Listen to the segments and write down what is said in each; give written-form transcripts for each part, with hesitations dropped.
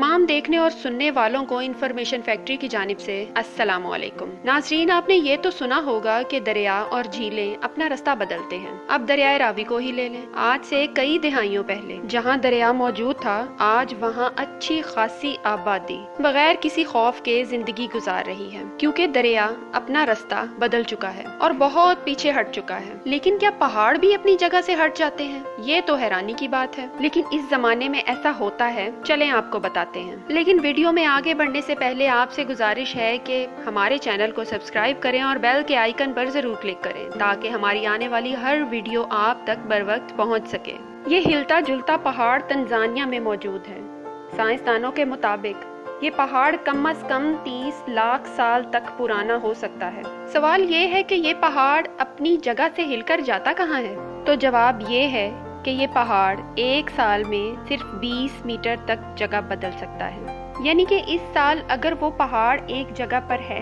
तमाम देखने और सुनने वालों को इन्फॉर्मेशन फैक्ट्री की जानिब से अस्सलाम वालेकुम। नाज़रीन, आपने ये तो सुना होगा कि दरिया और झीलें अपना रास्ता बदलते हैं। अब दरियाए रावी को ही ले लें। आज से कई दहाइयों पहले जहाँ दरिया मौजूद था, आज वहाँ अच्छी खासी आबादी बगैर किसी खौफ के जिंदगी गुजार रही है, क्योंकि दरिया अपना रास्ता बदल चुका है और बहुत पीछे हट चुका है। लेकिन क्या पहाड़ भी अपनी जगह से हट जाते हैं? ये तो हैरानी की बात है, लेकिन इस जमाने में ऐसा होता है। चलें आपको बताते हैं। लेकिन वीडियो में आगे बढ़ने से पहले आपसे गुजारिश है कि हमारे चैनल को सब्सक्राइब करें और बेल के आइकन पर जरूर क्लिक करें, ताकि हमारी आने वाली हर वीडियो आप तक बर वक्त पहुँच सके। ये हिलता जुलता पहाड़ तंजानिया में मौजूद है। साइंसदानों के मुताबिक ये पहाड़ कम से कम 30 लाख साल तक पुराना हो सकता है। सवाल ये है कि ये पहाड़ अपनी जगह से हिलकर जाता कहाँ है? तो जवाब ये है कि ये पहाड़ एक साल में सिर्फ 20 मीटर तक जगह बदल सकता है। यानी कि इस साल अगर वो पहाड़ एक जगह पर है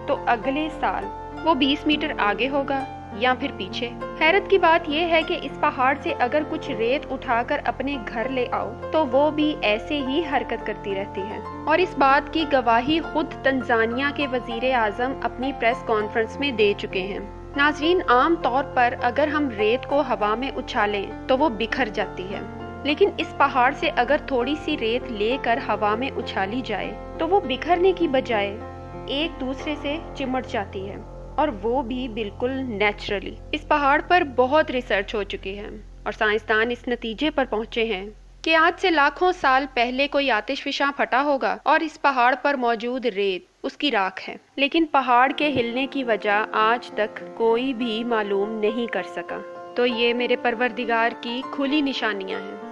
तो अगले साल वो 20 मीटर आगे होगा या फिर पीछे। हैरत की बात यह है कि इस पहाड़ से अगर कुछ रेत उठाकर अपने घर ले आओ तो वो भी ऐसे ही हरकत करती रहती है। और इस बात की गवाही खुद तंजानिया के वजीर आजम अपनी प्रेस कॉन्फ्रेंस में दे चुके हैं। नाजरीन, आम तौर पर अगर हम रेत को हवा में उछालें तो वो बिखर जाती है, लेकिन इस पहाड़ से अगर थोड़ी सी रेत लेकर हवा में उछाली जाए तो वो बिखरने की बजाय एक दूसरे से चिमट जाती है, और वो भी बिल्कुल नेचुरली। इस पहाड़ पर बहुत रिसर्च हो चुकी है और साइंसदान इस नतीजे पर पहुंचे हैं कि आज से लाखों साल पहले कोई आतिशफिशां फटा होगा और इस पहाड़ पर मौजूद रेत उसकी राख है। लेकिन पहाड़ के हिलने की वजह आज तक कोई भी मालूम नहीं कर सका। तो ये मेरे परवरदिगार की खुली निशानियां हैं।